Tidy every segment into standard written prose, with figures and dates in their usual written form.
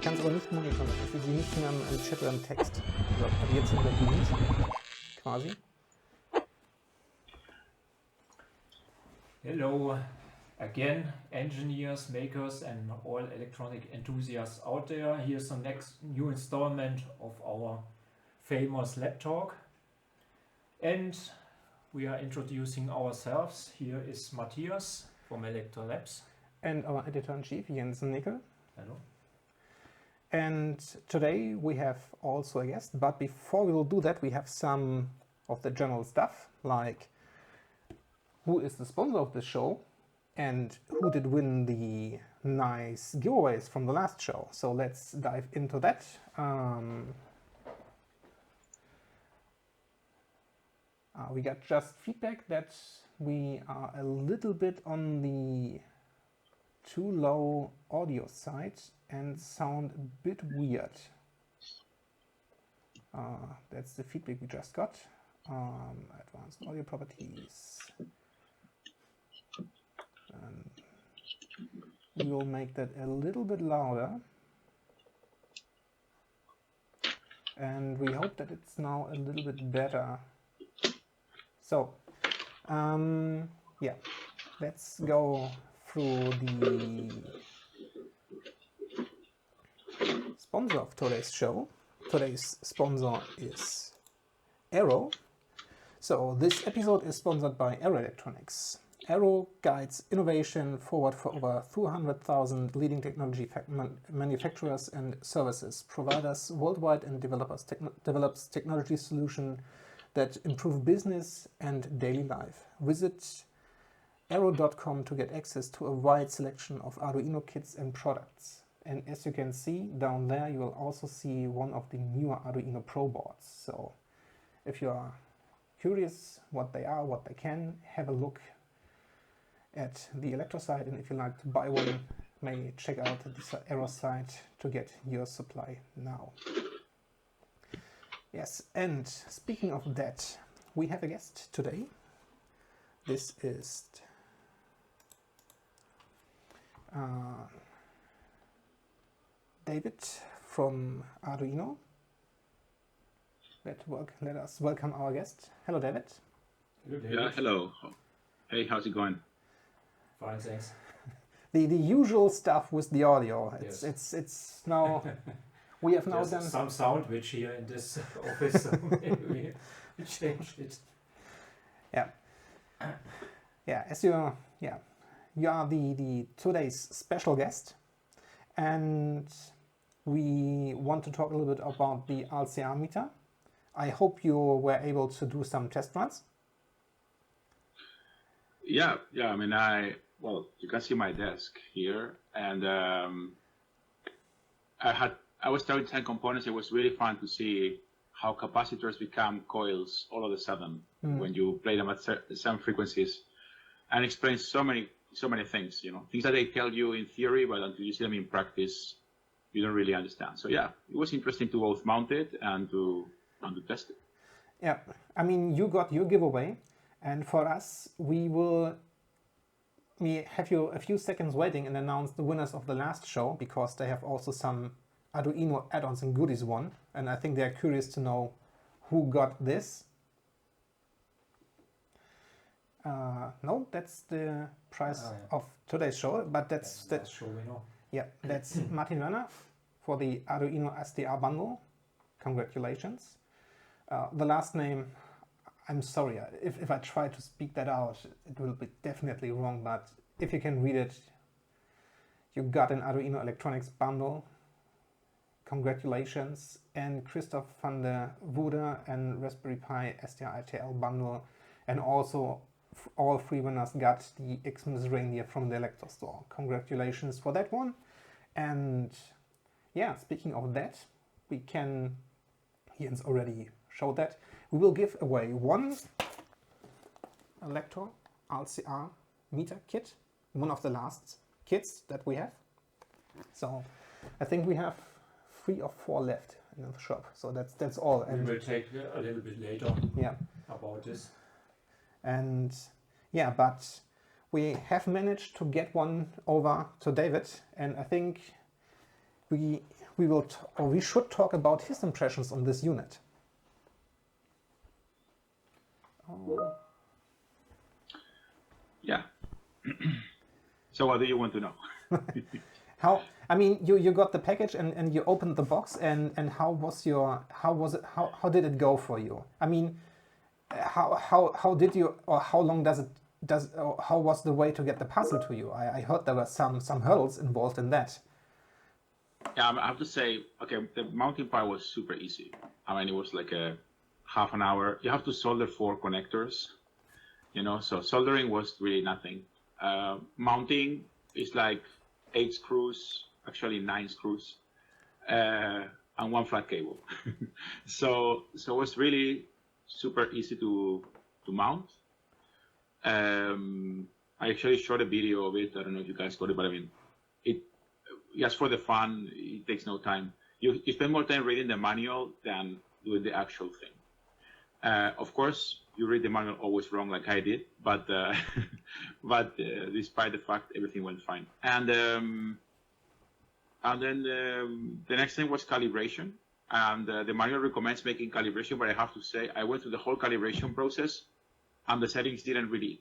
Ich kann es aber nicht monitoren, das ist nicht mehr im Chat oder im Text. Also jetzt sind wir gut, quasi. Hello again, engineers, makers and all electronic enthusiasts out there. Here's the next new installment of our famous lab talk. And we are introducing ourselves. Here is Mathias from Elektor Labs. And our editor-in-chief, Jens Nickel. Hello. And today we have also a guest, but before we will do that, we have some of the general stuff, like who is the sponsor of the show and who did win the nice giveaways from the last show. So let's dive into that. We got just feedback that we are a little bit on the too low audio side and sound a bit weird. That's the feedback we just got. Advanced audio properties. We will make that a little bit louder. And we hope that it's now a little bit better. So, yeah, let's go through the sponsor of today's show. Today's sponsor is Arrow. So this episode is sponsored by Arrow Electronics. Arrow guides innovation forward for over 200,000 leading technology manufacturers and services providers worldwide, and develops technology solutions that improve business and daily life. Visit arrow.com to get access to a wide selection of Arduino kits and products. And as you can see down there, you will also see one of the newer Arduino Pro boards. So if you are curious what they are, what they can, have a look at the Elektor site, and if you like to buy one, may check out the Arrow site to get your supply now. Yes, and speaking of that, we have a guest today. This is David from Arduino. Let us welcome our guest. Hello, David. Hello, David. Yeah, hello. Hey, how's it going? Fine, thanks. The usual stuff with the audio. Yes. It's now we have now There's done some sound which here in this office, so maybe we change it. Yeah. Yeah, as you are the today's special guest, and we want to talk a little bit about the LCR meter. I hope you were able to do some test runs. Yeah. I mean, you can see my desk here, and I was starting 10 components. It was really fun to see how capacitors become coils all of a sudden when you play them at some frequencies, and explain so many things. You know, things that they tell you in theory, but until you see them in practice, you don't really understand. So yeah, it was interesting to both mount it and to test it. Yeah, I mean, you got your giveaway, and for us, we have you a few seconds waiting and announce the winners of the last show, because they have also some Arduino add-ons and goodies won, and I think they are curious to know who got this. No, that's the prize of today's show, but that's the show we know. Yeah, that's Martin Werner for the Arduino SDR bundle. Congratulations. The last name, I'm sorry, if I try to speak that out, it will be definitely wrong, but if you can read it, you got an Arduino Electronics bundle. Congratulations. And Christoph van der Woede and Raspberry Pi SDR ITL bundle, and also all three winners got the Xmas reindeer from the Elektor store. Congratulations for that one. And yeah, speaking of that, we can, Jens already showed that, we will give away one Elektor LCR Meter kit, one of the last kits that we have. So I think we have 3 or 4 left in the shop. So that's all. We will take a little bit later about this. And yeah, but we have managed to get one over to David, and I think we we should talk about his impressions on this unit. Oh. Yeah. So what do you want to know? How, I mean, you got the package and you opened the box, and how did it go for you? I mean, how did you, or how long how was the way to get the puzzle to you? I heard there were some hurdles involved in that. Yeah, I have to say, okay, the mounting part was super easy. I mean, it was like a half an hour. You have to solder 4 connectors, so soldering was really nothing. Mounting is like 8 screws, actually 9 screws, and 1 flat cable. so it was really super easy to mount. I actually shot a video of it. I don't know if you guys got it, but I mean, just for the fun, it takes no time. You spend more time reading the manual than doing the actual thing. Of course, you read the manual always wrong, like I did, but despite the fact, everything went fine. And then the next thing was calibration. And the manual recommends making calibration, but I have to say, I went through the whole calibration process, and the settings didn't really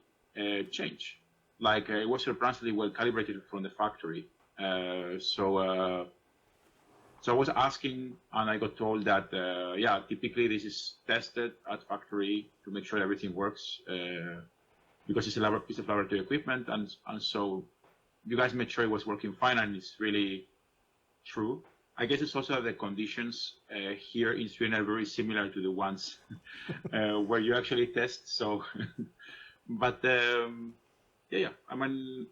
change. Like, it was surprisingly well calibrated from the factory. So I was asking, and I got told that, yeah, typically this is tested at factory to make sure everything works, because it's a piece of laboratory equipment, and so you guys made sure it was working fine, and it's really true. I guess it's also that the conditions here in Sweden are very similar to the ones where you actually test. So, but yeah, I mean,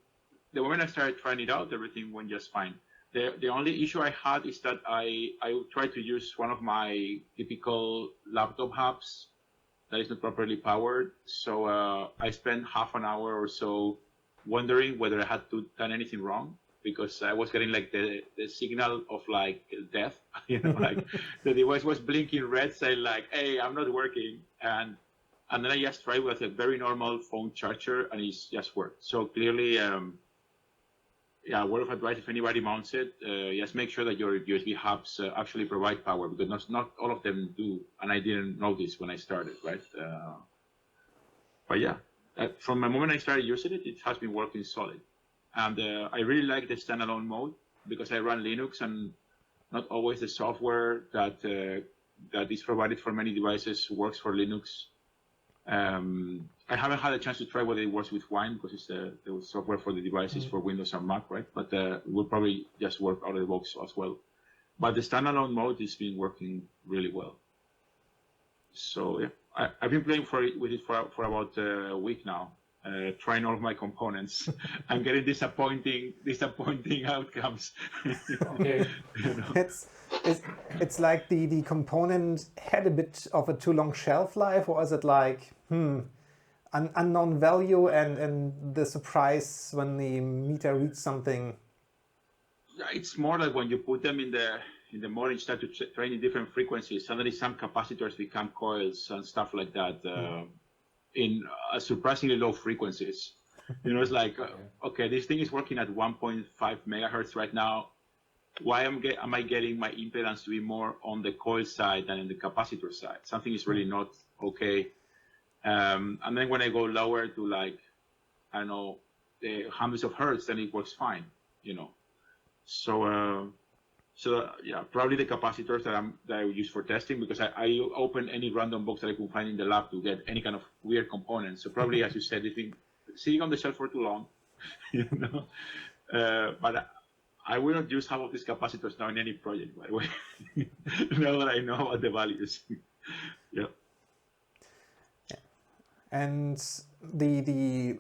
the moment I started trying it out, everything went just fine. The only issue I had is that I tried to use one of my typical laptop hubs that is not properly powered. So I spent half an hour or so wondering whether I had done anything wrong, because I was getting like the signal of like death, like the device was blinking red, saying like, hey, I'm not working. And then I just tried with a very normal phone charger, and it's just worked. So clearly, yeah, word of advice, if anybody mounts it, just make sure that your USB hubs actually provide power, because not all of them do, and I didn't know this when I started, right? But yeah, from the moment I started using it, it has been working solid. And I really like the standalone mode, because I run Linux, and not always the software that is provided for many devices works for Linux. I haven't had a chance to try whether it works with Wine, because it's the software for the devices for Windows and Mac, right? But it will probably just work out of the box as well. But the standalone mode has been working really well. So yeah, I've been playing with it for about a week now, trying all of my components and getting disappointing outcomes. Okay. It's like the component had a bit of a too long shelf life, or is it like an unknown value and the surprise when the meter reads something? Yeah, it's more like when you put them in the mode and start to train in different frequencies, suddenly some capacitors become coils and stuff like that in surprisingly low frequencies. It's like, okay, this thing is working at 1.5 megahertz right now. Why am I getting my impedance to be more on the coil side than in the capacitor side? Something is really not okay. And then when I go lower to like, I don't know, hundreds of hertz, then it works fine, So yeah, probably the capacitors that I use for testing, because I open any random box that I can find in the lab to get any kind of weird components. So probably, as you said, it's been sitting on the shelf for too long, But I will not use half of these capacitors now in any project, by the way. Now that I know about the values. Yeah. And the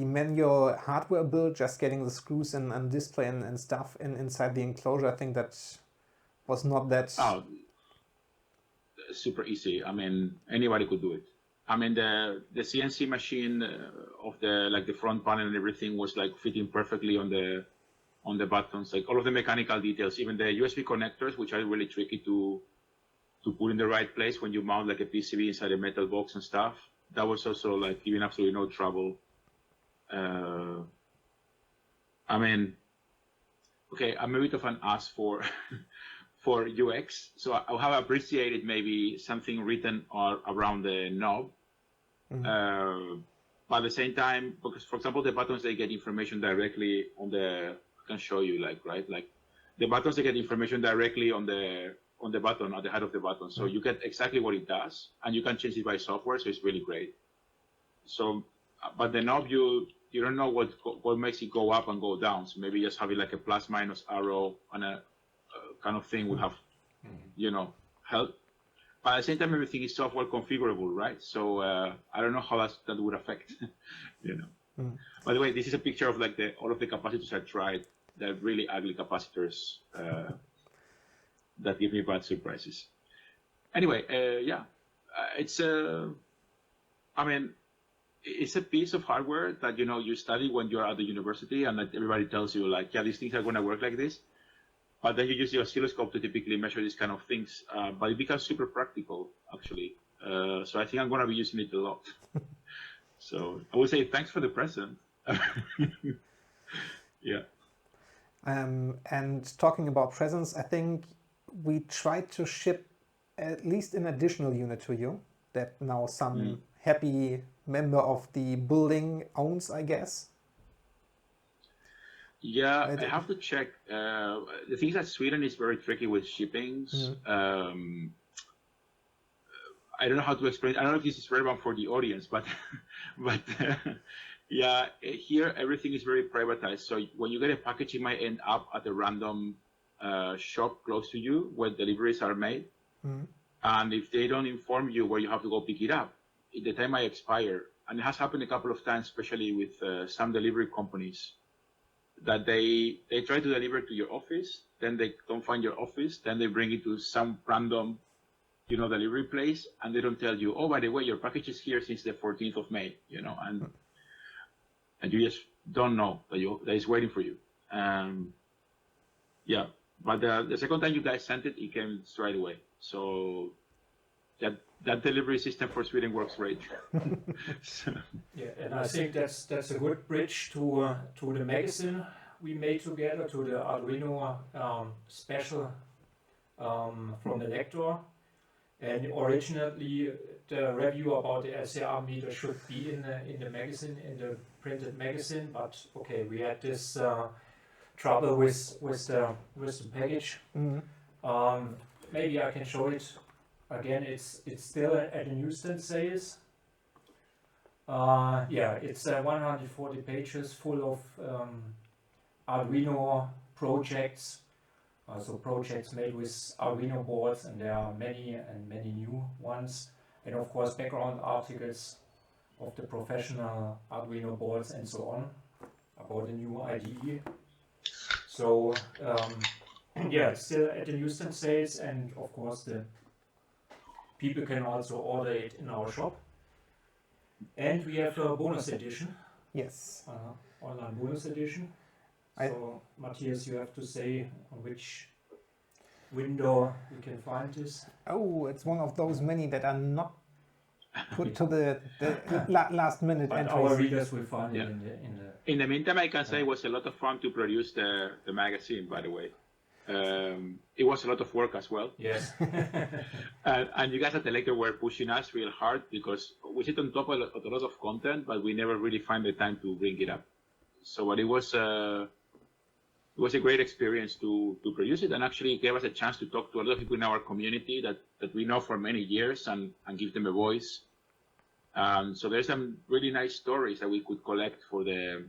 manual hardware build, just getting the screws and display and stuff inside the enclosure, I think that was not that... Oh, super easy. I mean, anybody could do it. I mean, the CNC machine of the front panel and everything was like fitting perfectly on the buttons, like all of the mechanical details, even the USB connectors, which are really tricky to put in the right place when you mount like a PCB inside a metal box and stuff. That was also like giving absolutely no trouble. I mean, okay, I'm a bit of an ass for for UX. So I would have appreciated maybe something written around the knob. But at the same time, because for example, the buttons, they get information directly on the, I can show you like the buttons, they get information directly on the button, at the head of the button. So you get exactly what it does, and you can change it by software. So it's really great. So, but the knob, you don't know what makes it go up and go down. So maybe just having like a plus minus arrow and a kind of thing would have, help. But at the same time, everything is software configurable, right? So I don't know how that would affect, By the way, this is a picture of like all of the capacitors I tried. They're really ugly capacitors that give me bad surprises. Anyway, it's it's a piece of hardware that you study when you're at the university, and that everybody tells you like, yeah, these things are going to work like this. But then you use the oscilloscope to typically measure these kind of things. But it becomes super practical, actually. So I think I'm going to be using it a lot. So I would say thanks for the present. Yeah. And talking about presents, I think we tried to ship at least an additional unit to you that now some happy member of the building owns, I guess. Yeah, I have to check. The thing is that Sweden is very tricky with shippings. I don't know how to explain. I don't know if this is relevant for the audience, but yeah, here everything is very privatized. So when you get a package, it might end up at a random shop close to you where deliveries are made. And if they don't inform you where you have to go pick it up, the time might expire. And it has happened a couple of times, especially with some delivery companies, that they try to deliver to your office, then they don't find your office, then they bring it to some random, delivery place, and they don't tell you, oh, by the way, your package is here since the 14th of May, and you just don't know that it's waiting for you. Yeah, but the second time you guys sent it, it came straight away. So that delivery system for Sweden works great. Yeah, and I think that's a good bridge to the magazine we made together, to the Arduino special from Elektor. And originally, the review about the LCR meter should be in the magazine, in the printed magazine. But okay, we had this trouble with the package. Maybe I can show it. Again, it's still at the newsstand sales. Yeah, it's 140 pages full of Arduino projects. So projects made with Arduino boards, and there are many new ones. And of course, background articles of the professional Arduino boards and so on about the new IDE. So yeah, it's still at the newsstand sales, and of course the people can also order it in our shop. And we have a bonus edition. Yes. Online bonus edition. So Matthias, you have to say on which window you can find this. Oh, it's one of those many that are not put to the last minute but entries. Our readers will find it In the meantime, I can say it was a lot of fun to produce the magazine, by the way. It was a lot of work as well. Yes. And you guys at Elektor were pushing us real hard because we sit on top of a lot of content, but we never really find the time to bring it up. So but it was a great experience to produce it, and actually gave us a chance to talk to a lot of people in our community that we know for many years and give them a voice. So there's some really nice stories that we could collect for the.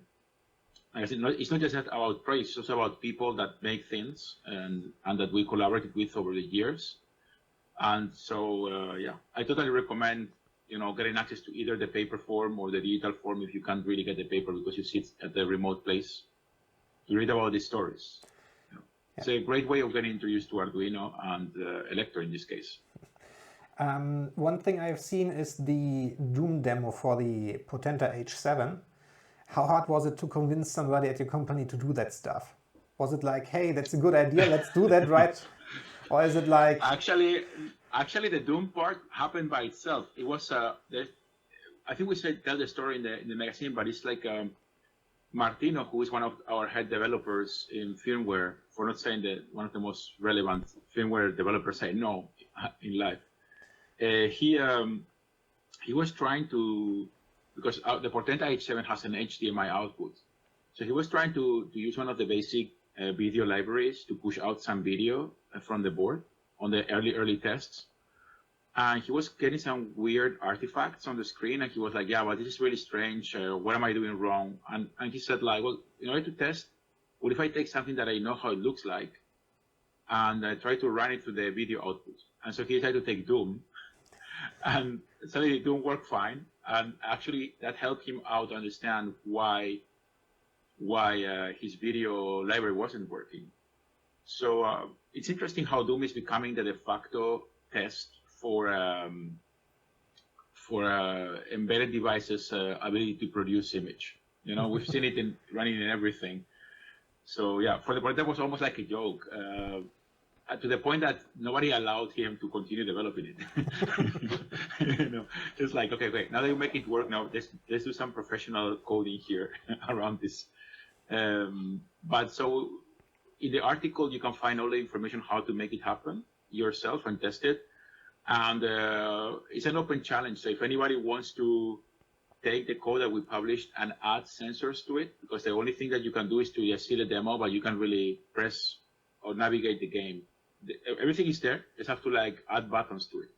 It's not just about projects, it's also about people that make things and that we collaborated with over the years. And so, yeah, I totally recommend, getting access to either the paper form or the digital form if you can't really get the paper because you sit at the remote place to read about these stories. It's a great way of getting introduced to Arduino and Elektor in this case. One thing I've seen is the Doom demo for the Portenta H7. How hard was it to convince somebody at your company to do that stuff? Was it like, hey, that's a good idea, let's do that, right? Or is it like... Actually, the Doom part happened by itself. It was, I think we said tell the story in the magazine, but it's like Martino, who is one of our head developers in firmware, for not saying that one of the most relevant firmware developers I know in life, he was trying to, because the Portenta H7 has an HDMI output, so he was trying to use one of the basic video libraries to push out some video from the board on the early tests. And he was getting some weird artifacts on the screen, and he was like, yeah, well, this is really strange. What am I doing wrong? And he said, like, well, in order to test, what if I take something that I know how it looks like and try to run it to the video output? And so he tried to take Doom, and suddenly Doom worked fine. And actually, that helped him out understand why his video library wasn't working. So it's interesting how Doom is becoming the de facto test for embedded devices' ability to produce image. You know, we've seen it running in everything. So yeah, for the part that was almost like a joke, to the point that nobody allowed him to continue developing it. You know, just like, okay, great. Now that you make it work, now let's do some professional coding here around this. But so in the article, you can find all the information how to make it happen yourself and test it. And it's an open challenge. So if anybody wants to take the code that we published and add sensors to it, because the only thing that you can do is to just see the demo, but you can't really press or navigate the game. Everything is there. Just have to like add buttons to it.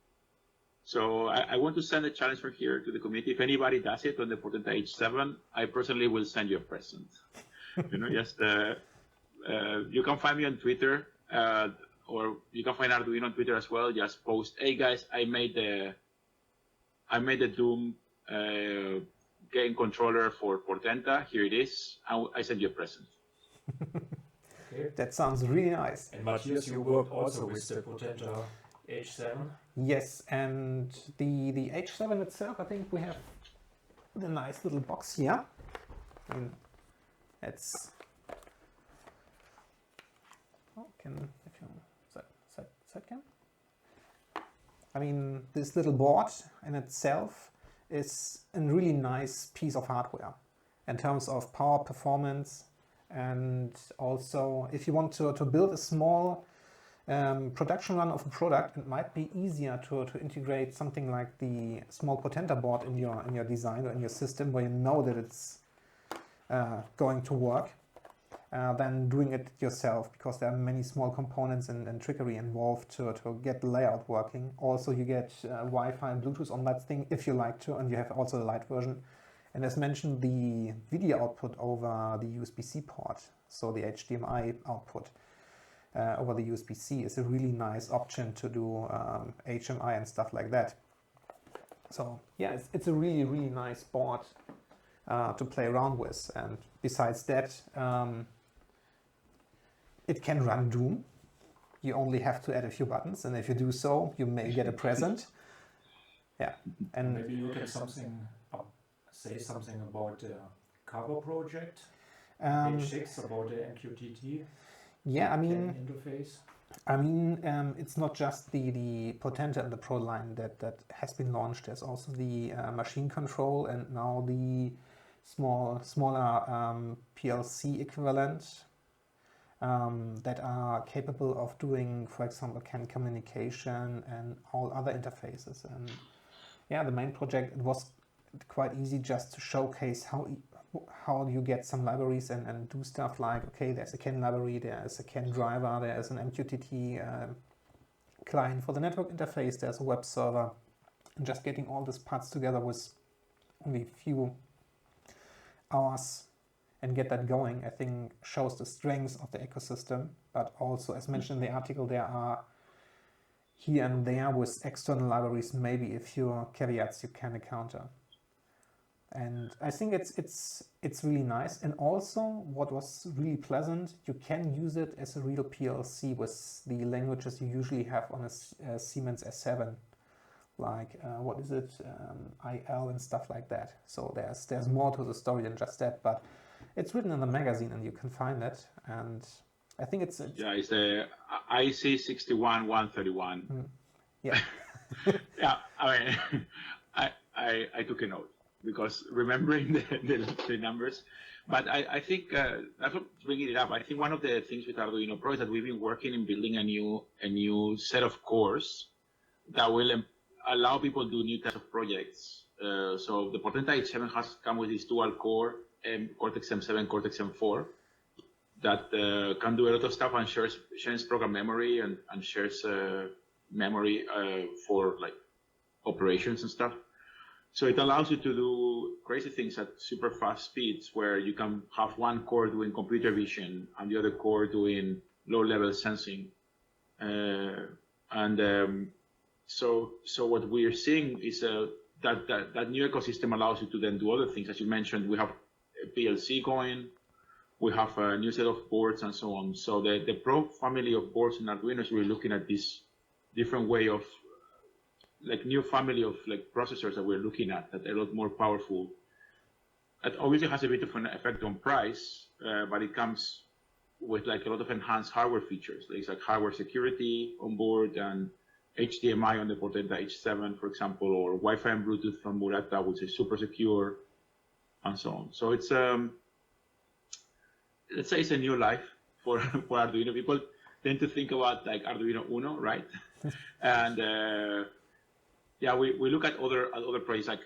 So I want to send a challenge from here to the community. If anybody does it on the Portenta H7, I personally will send you a present. You know, just you can find me on Twitter. Or you can find Arduino on Twitter as well. Just post, hey guys, I made the Doom game controller for Portenta. Here it is. I send you a present. Okay. That sounds really nice. And Matthias, you work also with the Portenta H7? Yes, and the H7 itself, I think we have the nice little box here. And it's Second. I mean, this little board in itself is a really nice piece of hardware in terms of power, performance, and also if you want to build a small production run of a product, it might be easier to integrate something like the small Portenta board in your design or in your system where you know that it's going to work. Than doing it yourself, because there are many small components and trickery involved to get the layout working. Also, you get Wi-Fi and Bluetooth on that thing if you like to, and you have also the light version. And as mentioned, the video output over the USB-C port, so the HDMI output over the USB-C is a really nice option to do HMI and stuff like that. So yeah, it's a really, really nice board to play around with. And besides that, it can run Doom. You only have to add a few buttons, and if you do so, you may get a present. Yeah, and maybe you can say something about the cover project, page 6, about the MQTT. Yeah, I mean, interface. I mean, it's not just the Portenta and the Pro line that has been launched. There's also the machine control and now the smaller PLC equivalent. That are capable of doing, for example, CAN communication and all other interfaces. And yeah, the main project, it was quite easy just to showcase how you get some libraries and do stuff like, okay, there's a CAN library, there's a CAN driver, there's an MQTT client for the network interface, there's a web server, and just getting all these parts together was only a few hours and get that going, I think shows the strengths of the ecosystem. But also, as mentioned in the article, there are here and there with external libraries maybe a few caveats you can encounter. And I think it's really nice. And also, what was really pleasant, you can use it as a real PLC with the languages you usually have on a Siemens S7, like what is it, IL and stuff like that. So there's more to the story than just that, but it's written in the magazine and you can find it. And I think it's it's the IC 61131. Yeah. Yeah, I mean, I took a note because remembering the numbers, But I think that's what bringing it up. I think one of the things with Arduino Pro is that we've been working in building a new set of cores that will allow people to do new types of projects. So the Portenta H7 has come with this dual core Cortex M7, Cortex M4 that can do a lot of stuff and shares program memory and shares memory for like operations and stuff. So it allows you to do crazy things at super fast speeds, where you can have one core doing computer vision and the other core doing low-level sensing. So what we're seeing is that new ecosystem allows you to then do other things. As you mentioned, we have a PLC going, we have a new set of boards and so on. So the Pro family of boards in Arduino is really looking at this different way of like new family of like processors that we're looking at that are a lot more powerful. It obviously has a bit of an effect on price, but it comes with like a lot of enhanced hardware features. There's like hardware security on board and HDMI on the Portenta H7, for example, or Wi-Fi and Bluetooth from Murata, which is super secure, and so on. So it's let's say it's a new life for Arduino. People tend to think about like Arduino Uno, right? And yeah, we look at other projects. Like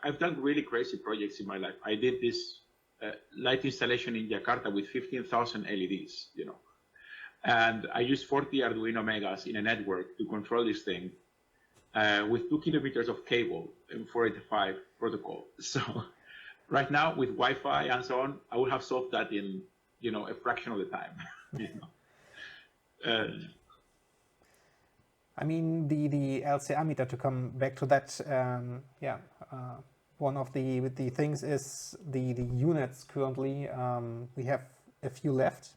I've done really crazy projects in my life. I did this light installation in Jakarta with 15,000 LEDs, you know, and I used 40 Arduino Megas in a network to control this thing with 2 kilometers of cable in 485 protocol. So right now with Wi-Fi and so on, I would have solved that in, you know, a fraction of the time. You know. I mean, the LCR meter, to come back to that, one of the things is the units currently. We have a few left,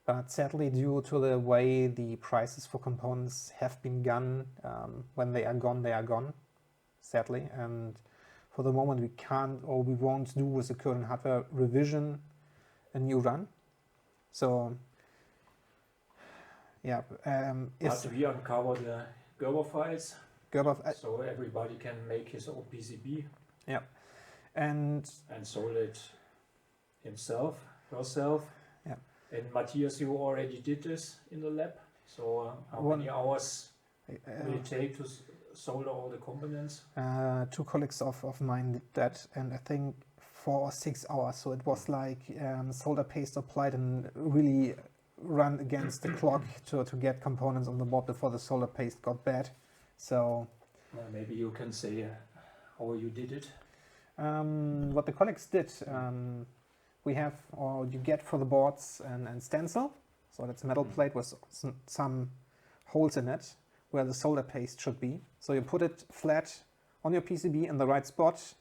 but sadly, due to the way the prices for components have been gone, when they are gone, sadly. And for the moment, we can't or we won't do with the current hardware revision a new run. So yeah, but we uncover the Gerber files, so everybody can make his own PCB. Yeah, and solve it herself. Yeah. And Matthias, you already did this in the lab. So how many hours will it take to solder all the components? 2 colleagues of mine did that, and I think 4 or 6 hours. So it was like solder paste applied and really run against the clock to get components on the board before the solder paste got bad. So maybe you can say how you did it. What the colleagues did, we have, or you get for the boards and stencil. So that's a metal plate with some holes in it where the solder paste should be. So you put it flat on your PCB in the right spot,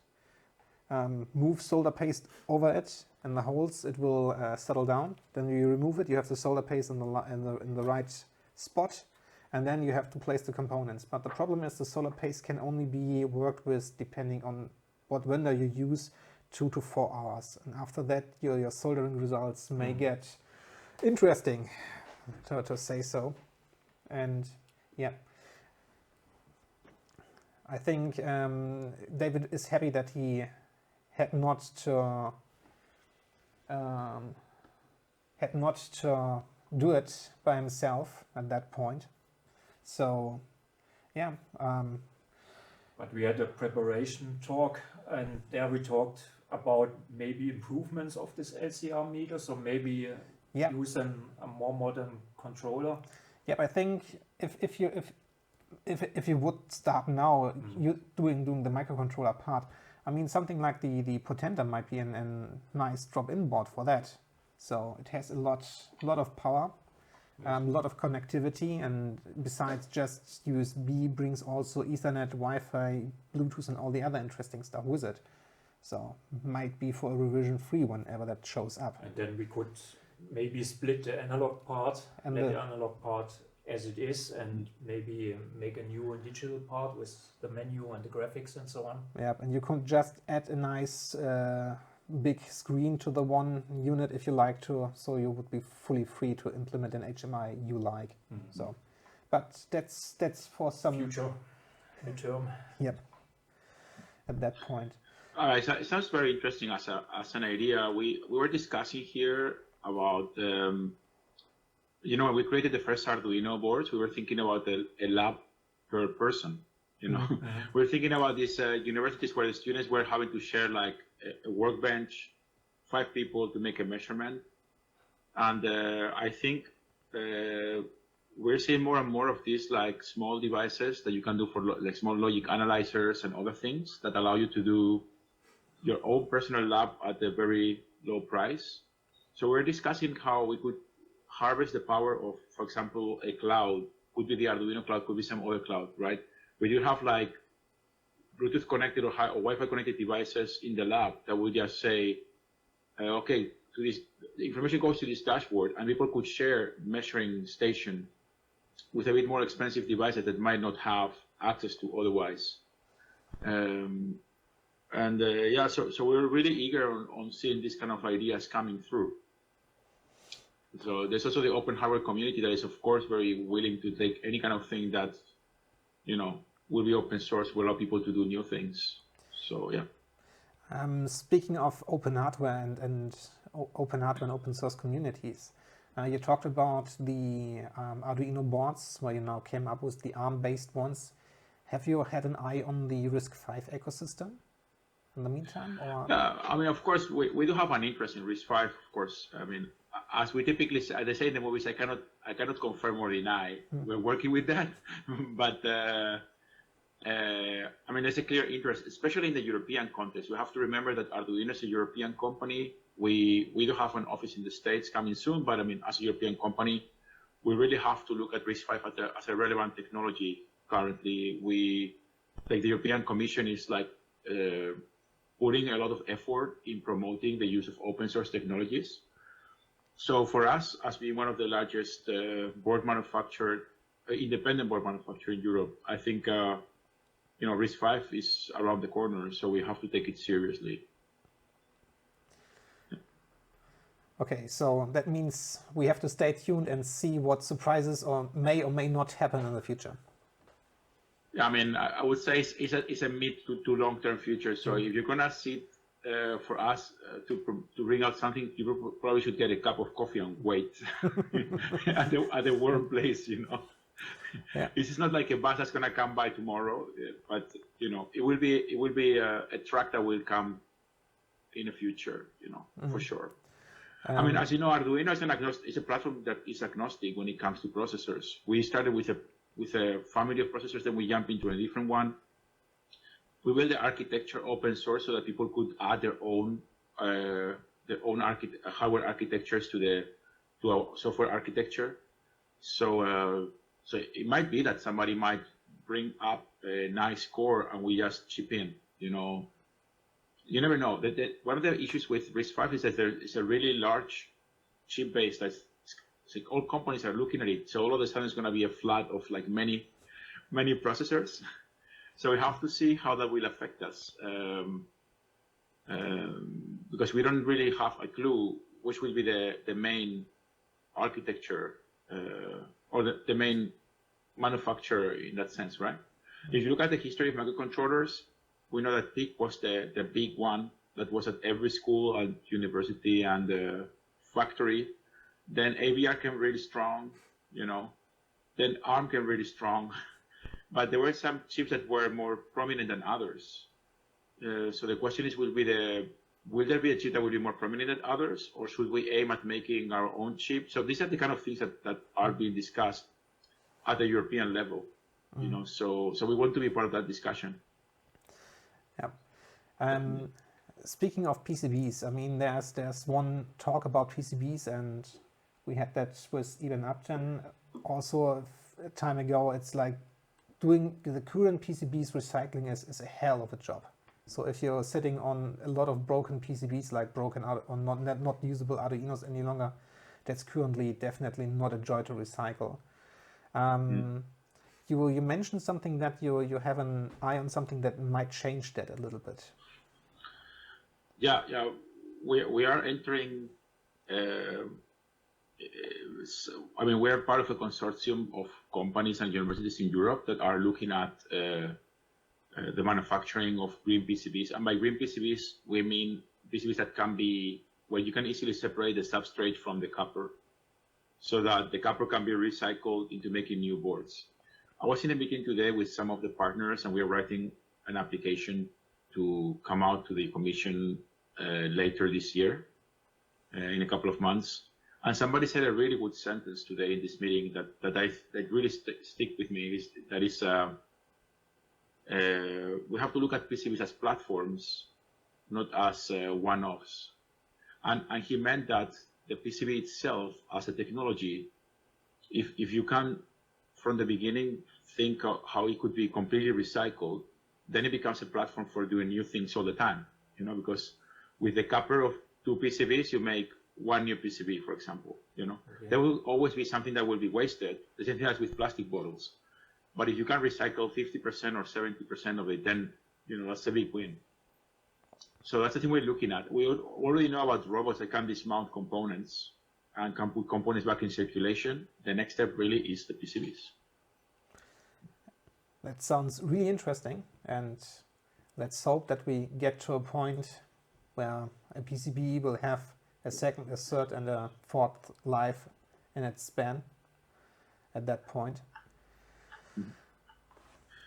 move solder paste over it, and the holes, it will settle down. Then you remove it, you have the solder paste in the right spot, and then you have to place the components. But the problem is the solder paste can only be worked with, depending on what vendor you use, 2 to 4 hours. And after that, your soldering results may get interesting, to say so. And yeah, I think David is happy that he had not to do it by himself at that point. So yeah. But we had a preparation talk, and there we talked about maybe improvements of this LCR meter. So maybe use a more modern controller. Yeah, I think if you would start now, you doing the microcontroller part, I mean, something like the Portenta might be a nice drop-in board for that. So it has a lot of power, a lot of connectivity, and besides just USB, brings also Ethernet, Wi-Fi, Bluetooth, and all the other interesting stuff with it. So might be for a revision free whenever that shows up. And then we could maybe split the analog part and the analog part as it is, and maybe make a new digital part with the menu and the graphics and so on. Yeah, and you could just add a nice big screen to the one unit if you like to, so you would be fully free to implement an HMI you like. So, but that's for some future midterm. Yep. At that point. It sounds very interesting as an idea. We were discussing here about when we created the first Arduino boards, we were thinking about a lab per person. We're thinking about these universities where the students were having to share like a workbench, 5 people to make a measurement, and I think we're seeing more and more of these like small devices that you can do for like small logic analyzers and other things that allow you to do your own personal lab at a very low price. So we're discussing how we could harvest the power of, for example, a cloud. Could be the Arduino cloud, could be some other cloud, right? Where you have like Bluetooth connected or Wi-Fi connected devices in the lab that would just say, okay, the information goes to this dashboard, and people could share measuring station with a bit more expensive devices that might not have access to otherwise. So we're really eager on seeing these kind of ideas coming through. So there's also the open hardware community that is, of course, very willing to take any kind of thing that, will be open source, will allow people to do new things. So, yeah. Speaking of open hardware and open hardware and open source communities, you talked about the Arduino boards, where you now came up with the ARM-based ones. Have you had an eye on the RISC-V ecosystem in the meantime? Or? Of course, we do have an interest in RISC-V, of course. As we typically say, they say in the movies, I cannot confirm or deny. We're working with that, but there's a clear interest, especially in the European context. We have to remember that Arduino is a European company. We do have an office in the States coming soon, but as a European company, we really have to look at RISC-V as a relevant technology. Currently, the European Commission is putting a lot of effort in promoting the use of open source technologies. So for us, as being one of the largest independent board manufacturer in Europe, I think RISC-V is around the corner, so we have to take it seriously. Okay, so that means we have to stay tuned and see what surprises or may not happen in the future. Yeah, I would say it's a mid to long-term future. So if you're gonna sit for us to bring out something, you probably should get a cup of coffee and wait at the warm place. Yeah. This is not like a bus that's gonna come by tomorrow, but it will be a track that will come in the future. For sure. As you know, Arduino is a platform that is agnostic when it comes to processors. We started with a family of processors, then we jumped into a different one. We built the architecture open source so that people could add their own hardware architectures to our software architecture. So it might be that somebody might bring up a nice core and we just chip in. You never know. One of the issues with RISC-V is that there is a really large chip base that's all companies are looking at it. So all of a sudden it's going to be a flood of many processors. So we have to see how that will affect us, because we don't really have a clue which will be the main architecture or the main manufacturer in that sense, right? If you look at the history of microcontrollers, we know that PIC was the big one that was at every school and university and factory. Then AVR came really strong, Then ARM came really strong. But there were some chips that were more prominent than others. So the question is, will there be a chip that will be more prominent than others, or should we aim at making our own chip? So these are the kind of things that are being discussed at the European level. So we want to be part of that discussion. Yeah. Speaking of PCBs, there's one talk about PCBs, and we had that with Eben Abten also a time ago. It's like doing the current PCBs recycling is a hell of a job. So if you're sitting on a lot of broken PCBs, like broken or not usable Arduinos any longer, that's currently definitely not a joy to recycle. You mentioned something that you have an eye on something that might change that a little bit. Yeah. We are entering. We are part of a consortium of companies and universities in Europe that are looking at the manufacturing of green PCBs. And by green PCBs, we mean PCBs that can be, where you can easily separate the substrate from the copper so that the copper can be recycled into making new boards. I was in a meeting today with some of the partners, and we are writing an application to come out to the commission later this year, in a couple of months. And somebody said a really good sentence today in this meeting that really stick with me. We have to look at PCBs as platforms, not as one-offs. And he meant that the PCB itself as a technology, if you can from the beginning think of how it could be completely recycled, then it becomes a platform for doing new things all the time. Because with the copper of 2 PCBs, you make 1 new PCB, for example. Okay. There will always be something that will be wasted. The same thing as with plastic bottles. But if you can recycle 50% or 70% of it, then that's a big win. So that's the thing we're looking at. We already know about robots that can dismount components and can put components back in circulation. The next step really is the PCBs. That sounds really interesting, and let's hope that we get to a point where a PCB will have a second, a third, and a fourth life in its span at that point.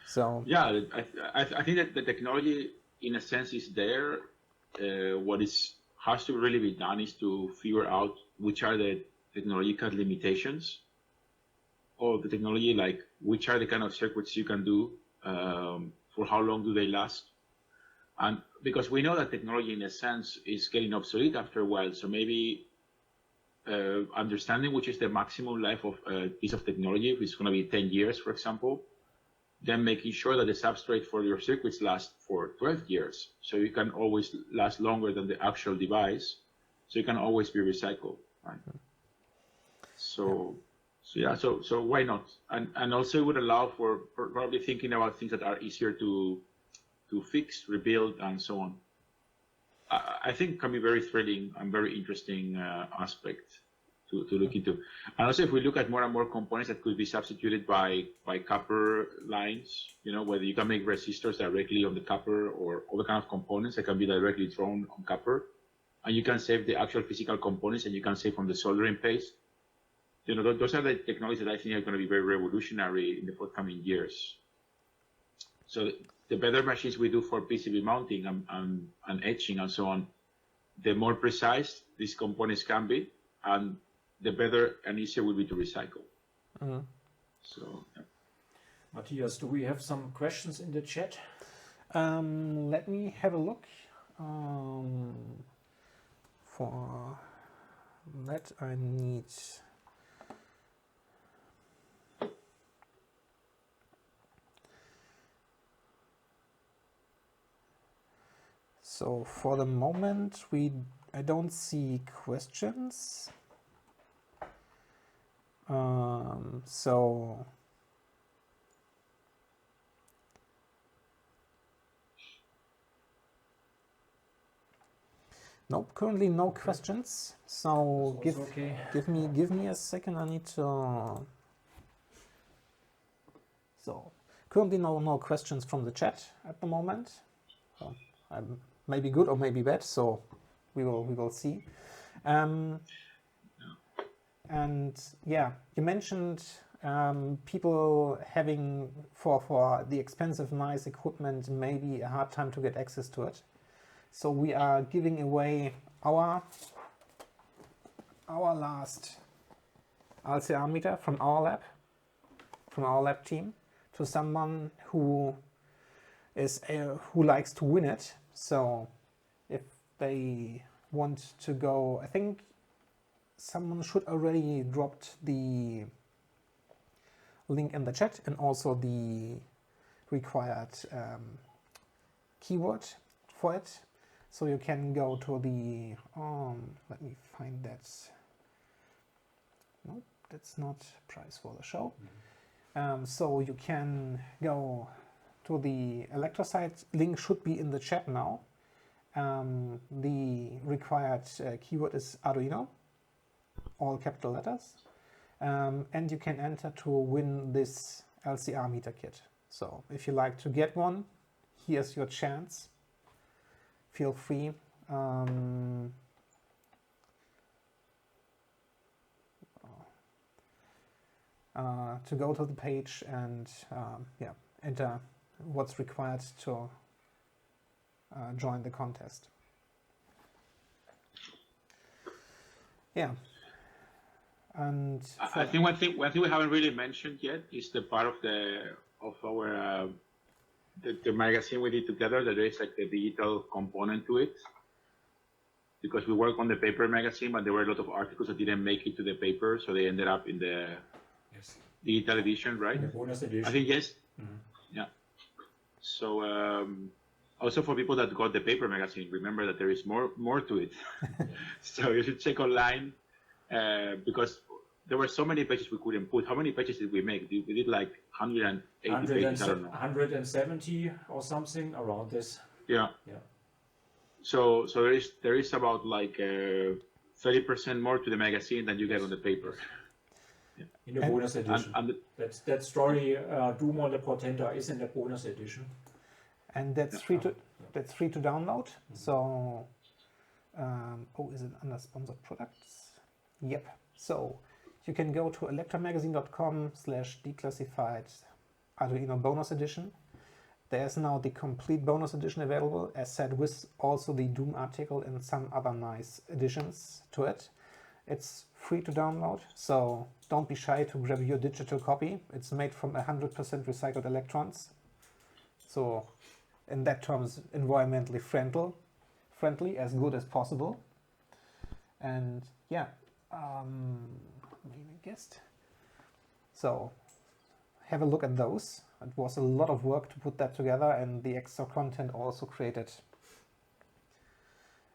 So yeah, I think that the technology, in a sense, is there. What has to really be done is to figure out which are the technological limitations of the technology, like which are the kind of circuits you can do, for how long do they last. And because we know that technology, in a sense, is getting obsolete after a while, so maybe understanding which is the maximum life of a piece of technology, if it's going to be 10 years, for example, then making sure that the substrate for your circuits lasts for 12 years, so you can always last longer than the actual device, so you can always be recycled, right? So why not? And also it would allow for probably thinking about things that are easier to fix, rebuild, and so on. I think can be very thrilling and very interesting aspect to look into. And also, if we look at more and more components that could be substituted by copper lines, whether you can make resistors directly on the copper, or other kind of components that can be directly thrown on copper, and you can save the actual physical components, and you can save from the soldering paste. Those are the technologies that I think are going to be very revolutionary in the forthcoming years. So the better machines we do for PCB mounting and etching and so on, the more precise these components can be, and the better and easier will be to recycle. Mm-hmm. So, yeah. Matthias, do we have some questions in the chat? Let me have a look. For that I need... So for the moment, I don't see questions. So nope, currently no questions. So give me a second. I need to. So currently no questions from the chat at the moment. So maybe good or maybe bad. So we will see. And yeah, you mentioned people having for the expensive, nice equipment maybe a hard time to get access to it. So we are giving away our last LCR meter from our lab team, to someone who likes to win it. So if they want to go, I think someone should already dropped the link in the chat, and also the required keyword for it. So you can go to the, let me find that. Nope, that's not prize for the show. Mm-hmm. So you can go to the Elektor site. Link should be in the chat now. The required keyword is Arduino, all capital letters, and you can enter to win this LCR meter kit. So if you like to get one, here's your chance. Feel free. To go to the page and enter what's required to join the contest. Yeah, and I think one thing we haven't really mentioned yet is the part of our the magazine we did together, that there is like the digital component to it, because we work on the paper magazine, but there were a lot of articles that didn't make it to the paper, so they ended up in the digital edition, right? The bonus edition. I think yes. Yeah. So also for people that got the paper magazine, remember that there is more to it. So you should check online, because there were so many pages we couldn't put. How many pages did we make? We did like 180 pages. I don't know. 170 or something around this. Yeah. Yeah. So there is about like 30% more to the magazine than you get on the paper. In the bonus edition. And that story, Arduino and the Portenta, is in the bonus edition. And that's free to download. So, is it under sponsored products? Yep. So you can go to elektormagazine.com/declassified Arduino bonus edition. There's now the complete bonus edition available, as said, with also the Doom article and some other nice additions to it. It's free to download, so don't be shy to grab your digital copy. It's made from 100% recycled electrons. So in that terms, environmentally friendly, as good as possible. And yeah, main guest. So have a look at those. It was a lot of work to put that together, and the extra content also created.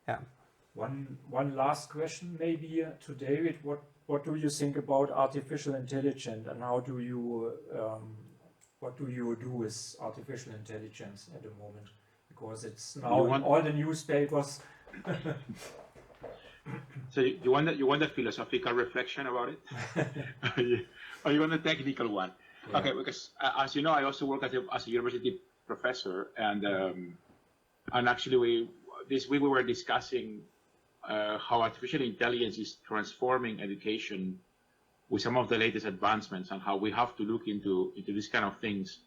Yeah. One last question maybe to David. What do you think about artificial intelligence, and how do you what do you do with artificial intelligence at the moment? Because it's now in all the newspapers. So you want that philosophical reflection about it, or you want the technical one? Yeah. Okay, because as you know, I also work as a university professor, and actually this week we were discussing how artificial intelligence is transforming education with some of the latest advancements, and how we have to look into these kind of things.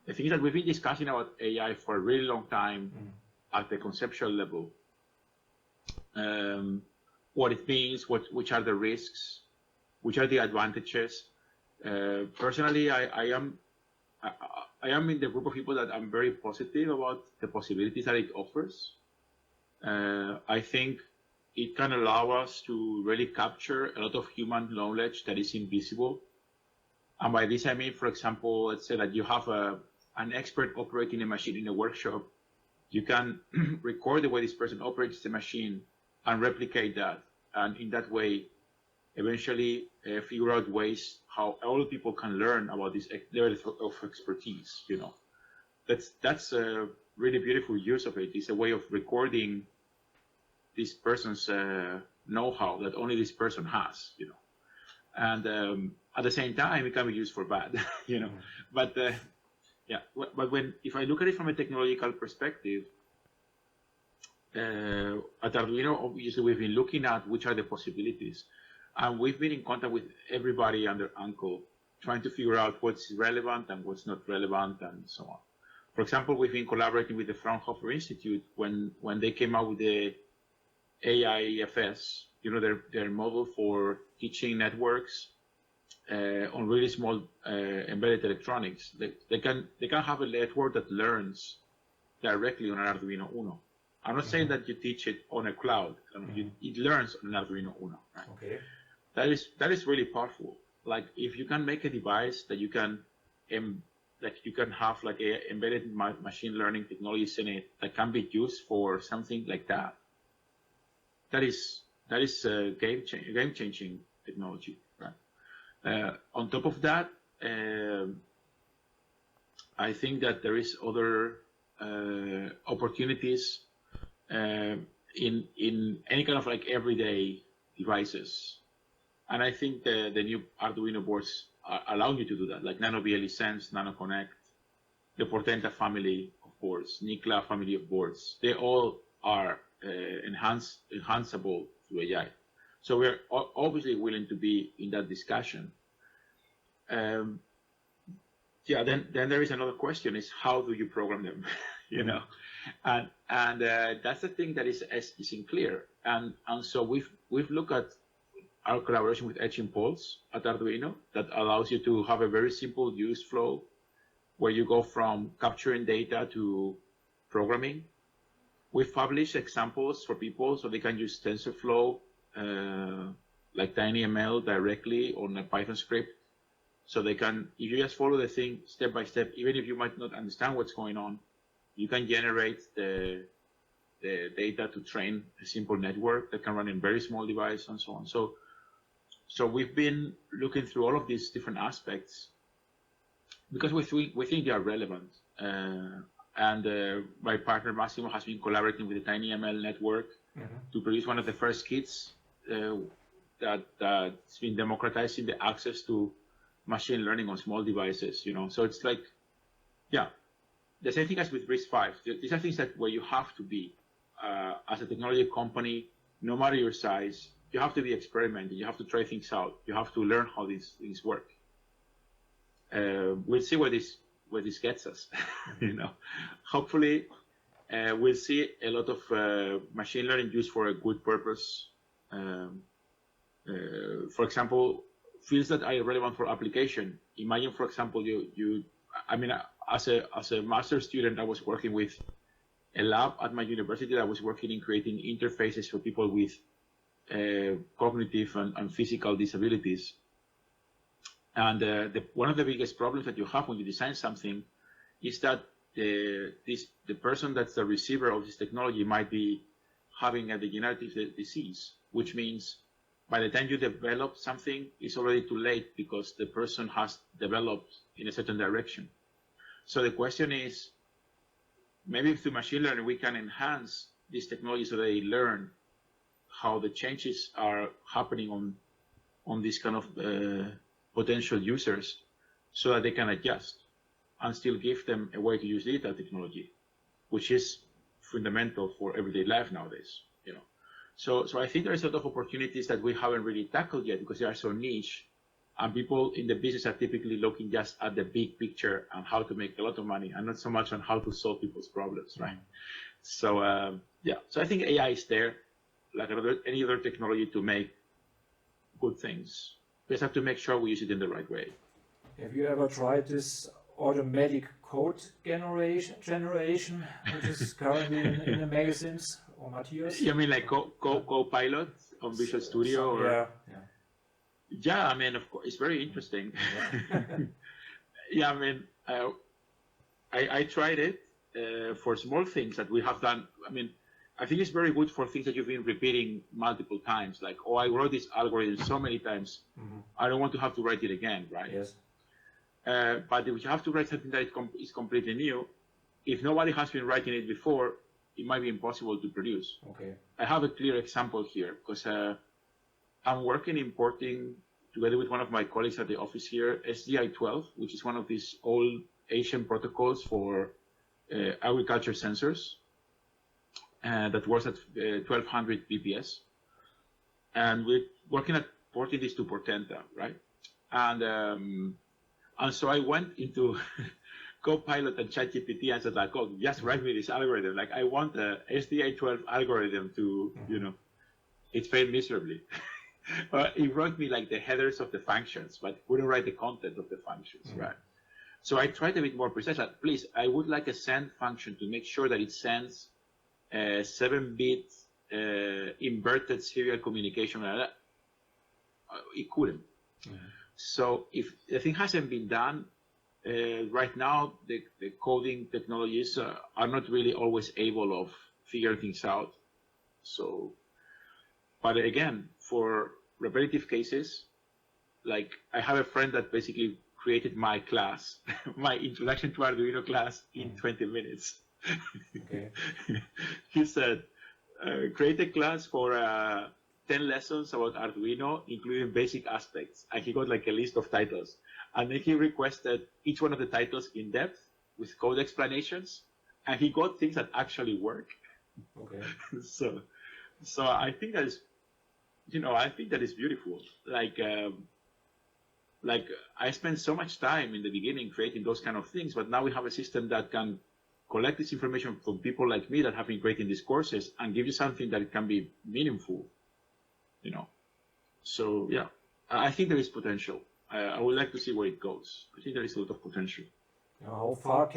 The thing is that we've been discussing about AI for a really long time at the conceptual level. What it means, which are the risks, which are the advantages. Personally, I am in the group of people that I'm very positive about the possibilities that it offers. I think it can allow us to really capture a lot of human knowledge that is invisible. And by this I mean, for example, let's say that you have an expert operating a machine in a workshop. You can record the way this person operates the machine and replicate that, and in that way eventually figure out ways how all people can learn about this level of expertise. You know, that's a really beautiful use of it. It's a way of recording this person's know-how that only this person has, you know, and at the same time it can be used for bad, you know. But yeah, but if I look at it from a technological perspective, at Arduino, obviously we've been looking at which are the possibilities, and we've been in contact with everybody under Uncle, trying to figure out what's relevant and what's not relevant, and so on. For example, we've been collaborating with the Fraunhofer Institute when they came out with the AIFS, you know, their model for teaching networks on really small embedded electronics. They can have a network that learns directly on an Arduino Uno. I'm not saying that you teach it on a cloud. It learns on an Arduino Uno. Right? Okay. That is really powerful. Like if you can make a device that you can have like a embedded machine learning technologies in it that can be used for something like that. That is a game-changing technology. Right? On top of that, I think that there is other opportunities in any kind of like everyday devices, and I think the new Arduino boards allow you to do that, like Nano BLE Sense, Nano Connect, the Portenta family boards, NICLA family of boards, they all are enhanceable through AI. So we're obviously willing to be in that discussion. Then there is another question: is how do you program them? you know, and that's the thing that isn't clear. And so we've looked at our collaboration with Etch Impulse at Arduino that allows you to have a very simple use flow where you go from capturing data to programming. We've published examples for people so they can use TensorFlow, like TinyML directly on a Python script. So they can, if you just follow the thing step by step, even if you might not understand what's going on, you can generate the data to train a simple network that can run in very small device and so on. So we've been looking through all of these different aspects because we think they are relevant. My partner Massimo has been collaborating with the TinyML network to produce one of the first kits that's been democratizing the access to machine learning on small devices. You know, so it's like, yeah, the same thing as with RISC-V. These are things that where you have to be as a technology company, no matter your size, you have to be experimenting. You have to try things out. You have to learn how these things work. We'll see where this gets us. You know, hopefully we'll see a lot of machine learning used for a good purpose. For example, fields that are relevant for application. Imagine, for example, as a master's student, I was working with a lab at my university that was working in creating interfaces for people with cognitive and physical disabilities. And one of the biggest problems that you have when you design something is that the person that's the receiver of this technology might be having a degenerative disease, which means by the time you develop something, it's already too late because the person has developed in a certain direction. So the question is, maybe through machine learning, we can enhance this technology so they learn how the changes are happening on these kind of potential users so that they can adjust and still give them a way to use data technology, which is fundamental for everyday life nowadays. You know, so I think there's a lot of opportunities that we haven't really tackled yet because they are so niche, and people in the business are typically looking just at the big picture and how to make a lot of money, and not so much on how to solve people's problems, right? So so I think AI is there, like any other technology, to make good things. We just have to make sure we use it in the right way. Have you ever tried this automatic code generation, which is currently in the magazines, or Matthias? You mean like Copilot on Visual Studio? Yeah, I mean, of course, it's very interesting. Yeah, I mean, I tried it for small things that we have done. I mean, I think it's very good for things that you've been repeating multiple times. Like, oh, I wrote this algorithm so many times, I don't want to have to write it again, right? Yes. But if you have to write something that is completely new, if nobody has been writing it before, it might be impossible to produce. Okay. I have a clear example here because I'm working importing, together with one of my colleagues at the office here, SDI-12, which is one of these old Asian protocols for agriculture sensors that works at 1200 bps. And we're working at porting this to Portenta, right? And so I went into Copilot and ChatGPT and said, like, oh, just write me this algorithm. Like, I want the SDI-12 algorithm to, you know, it failed miserably. It wrote me like the headers of the functions, but wouldn't write the content of the functions, right? So I tried a bit more precise. Like, please, I would like a send function to make sure that it sends 7-bit inverted serial communication. It couldn't. So if the thing hasn't been done, right now the coding technologies are not really always able of figuring things out. So, but again, for repetitive cases, like I have a friend that basically created my class, my introduction to Arduino class in 20 minutes. Okay. He said, create a class for 10 lessons about Arduino, including basic aspects. And he got like a list of titles. And then he requested each one of the titles in depth with code explanations and he got things that actually work. Okay. So I think that is, I think that is beautiful. Like I spent so much time in the beginning creating those kind of things, but now we have a system that can collect this information from people like me that have been creating these courses and give you something that can be meaningful, So yeah, I think there is potential. I would like to see where it goes. I think there is a lot of potential. How far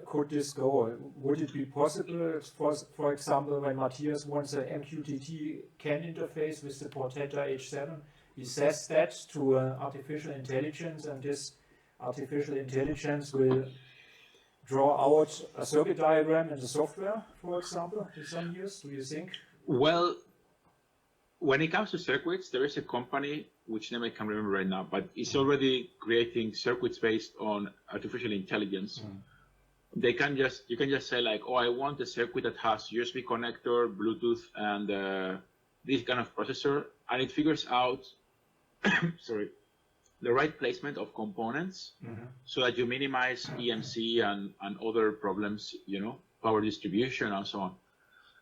could this go? Would it be possible, for example, when Mathias wants an MQTT CAN interface with the Portenta H7, he says that to artificial intelligence, and this artificial intelligence will draw out a circuit diagram in the software, for example, in some years, do you think? Well, when it comes to circuits, there is a company, which name I can't remember right now, but it's already creating circuits based on artificial intelligence. You can just say like, oh, I want a circuit that has USB connector, Bluetooth, and this kind of processor, and it figures out, the right placement of components so that you minimize EMC and other problems, power distribution and so on.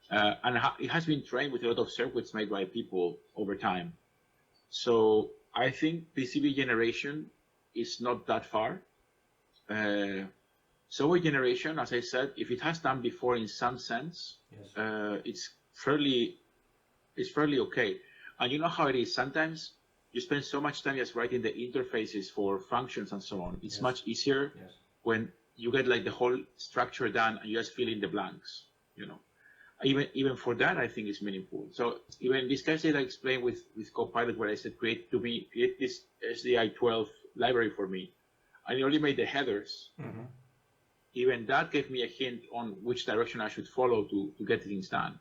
And it has been trained with a lot of circuits made by people over time. So I think PCB generation is not that far. Software generation, as I said, if it has done before in some sense, yes. It's fairly okay. And you know how it is. Sometimes you spend so much time just writing the interfaces for functions and so on. It's much easier when you get like the whole structure done and you just fill in the blanks, Even for that, I think it's meaningful. So even this case that I explained with Copilot, where I said create this SDI12 library for me, and it only made the headers. Even that gave me a hint on which direction I should follow to get things done.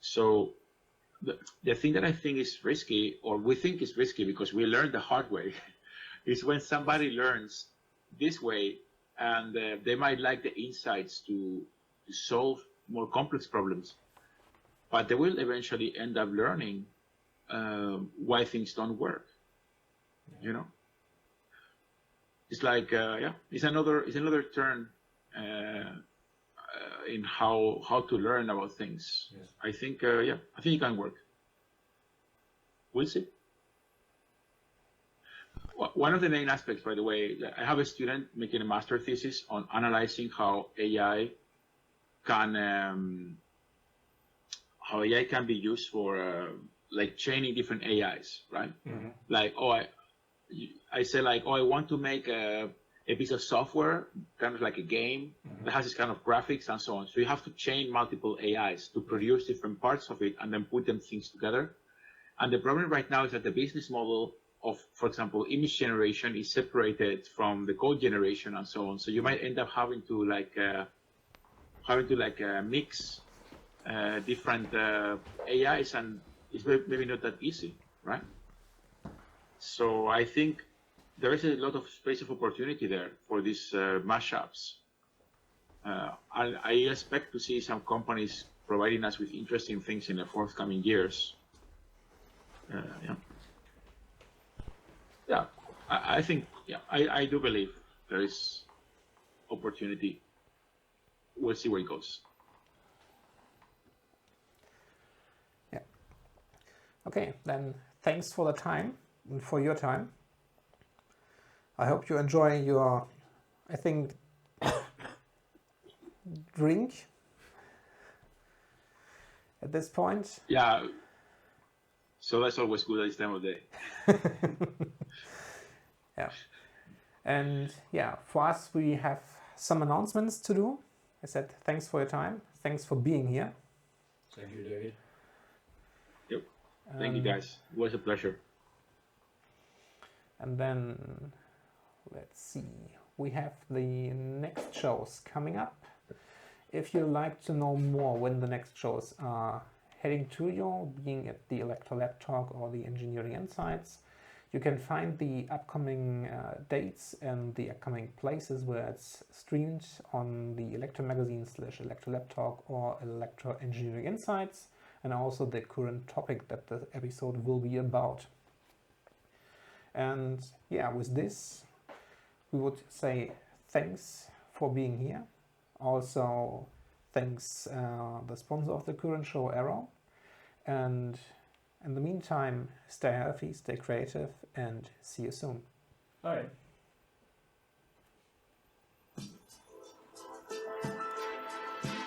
So the thing that I think is risky, or we think is risky because we learned the hard way, is when somebody learns this way and they might like the insights to solve more complex problems, but they will eventually end up learning why things don't work. It's like it's another turn in how to learn about things. Yes. I think it can work. We'll see. One of the main aspects, by the way, I have a student making a master thesis on analyzing how AI can be used for like training different AIs, right? Like, I say like, I want to make a piece of software, kind of like a game that has this kind of graphics and so on. So you have to chain multiple AIs to produce different parts of it and then put them things together. And the problem right now is that the business model of, for example, image generation is separated from the code generation and so on. So you might end up having to mix different AIs, and it's maybe not that easy, right? So I think there is a lot of space of opportunity there for these mashups. I expect to see some companies providing us with interesting things in the forthcoming years. I think, I do believe there is opportunity. We'll see where it goes. Yeah. Okay, then thanks for the time and for your time. I hope you enjoy your, I think, drink at this point. Yeah. So that's always good at this time of day. Yeah. And for us, we have some announcements to do. I said, thanks for your time. Thanks for being here. Thank you, David. Yep. Thank you, guys. It was a pleasure. And then, let's see. We have the next shows coming up. If you'd like to know more when the next shows are heading to you, being at the Elektor Lab Talk or the Engineering Insights, you can find the upcoming dates and the upcoming places where it's streamed on the Elektor Magazine / Elektor Lab Talk or Elektor Engineering Insights, and also the current topic that the episode will be about. And with this, we would say thanks for being here. also thanks the sponsor of the current show, Arrow. And in the meantime, stay healthy, stay creative, and see you soon. Bye.